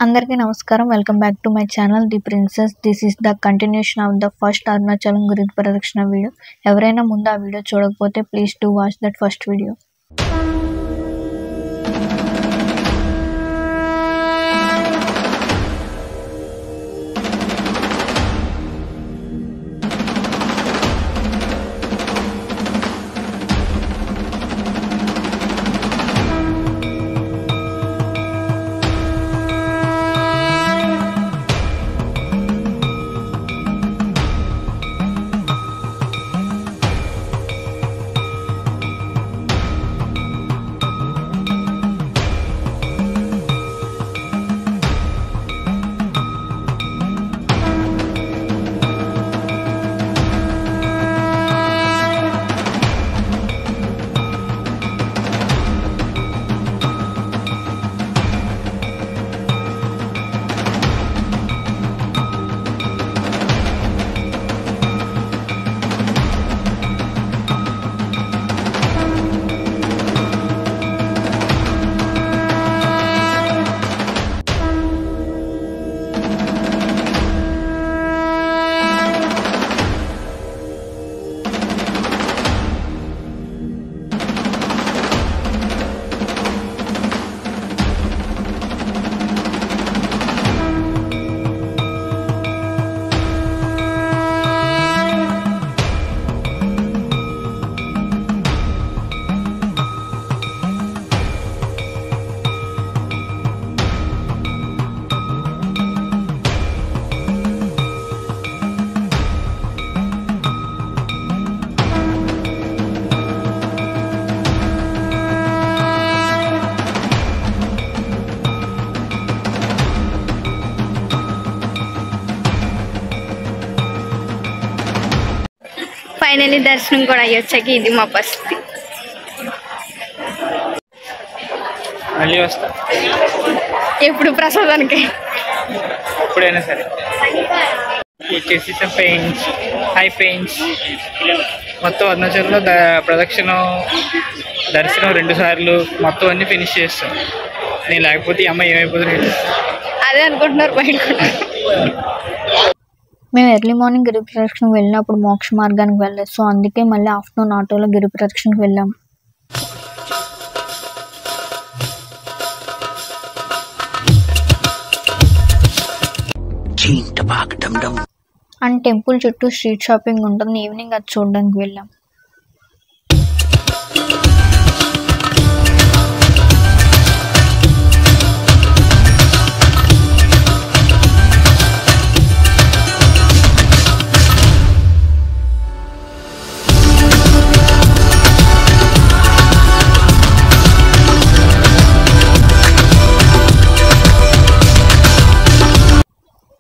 అందరికీ నమస్కారం. Welcome back to my channel the princess. This is the continuation of the first Arunachalam Giri ప్రదక్షిణ video. ఎవరైనా ముందు ఆ వీడియో చూడకపోతే please to watch that first video. Finally దర్శనం కూడా అయ్యొచ్చాక ఇది మా పరిస్థితి. మళ్ళీ వస్తా ఎప్పుడు ప్రసాదానికి ఎప్పుడైనా సరే. వచ్చేసి పెయింట్స్ హై పెయింట్స్ మొత్తం అరుణాచలంలో ప్రదక్షిణ దర్శనం 2 సార్లు మొత్తం అన్నీ ఫినిష్ చేస్తాం. నేను లేకపోతే ఈ అమ్మాయి ఏమైపోతుంది అదే అనుకుంటున్నారు బయట. మేము ఎర్లీ మార్నింగ్ గిరి ప్రదక్షిణకు వెళ్ళినప్పుడు మోక్ష మార్గానికి వెళ్ళలేదు. సో అందుకే మళ్ళీ ఆఫ్టర్నూన్ ఆటోలో గిరి ప్రదక్షిణకు వెళ్ళాం. అండ్ టెంపుల్ చుట్టూ స్ట్రీట్ షాపింగ్ ఉంటుంది. ఈవినింగ్ అది చూడడానికి వెళ్ళాం.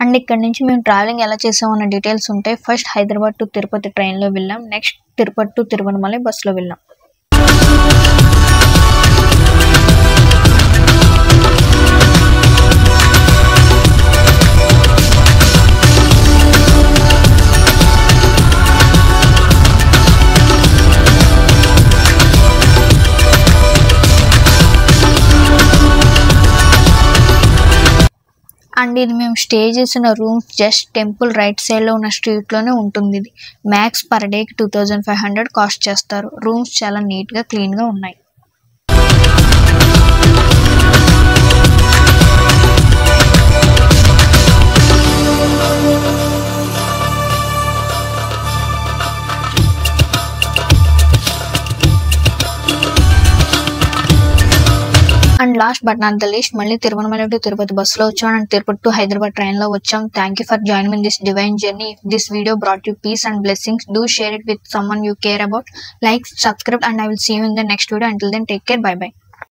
అండ్ ఇక్కడ నుంచి మేము ట్రావెలింగ్ ఎలా చేసామన్న డీటెయిల్స్ ఉంటాయి. ఫస్ట్ హైదరాబాద్ టు తిరుపతి ట్రైన్లో వెళ్ళాం. నెక్స్ట్ తిరుపతి టు తిరువణమలై బస్సులో వెళ్ళాం. అండ్ ఇది మేము స్టే చేసిన రూమ్స్ జస్ట్ టెంపుల్ రైట్ సైడ్లో ఉన్న స్ట్రీట్లోనే ఉంటుంది. ఇది మ్యాక్స్ పర్ డేకి 2500 కాస్ట్ చేస్తారు. రూమ్స్ చాలా నీట్గా క్లీన్గా ఉన్నాయి. And last but not the least మళ్ళీ తిరువణమలై టు తిరుపతి బస్సులో వచ్చాం. అండ్ తిరుపతి టు హైదరాబాద్ ట్రైన్లో వచ్చాం. Thank you for joining in this divine journey. If this video brought you peace and blessings, do share it with someone you care about. Like, subscribe, and I will see you in the next video. Until then, take care. Bye bye.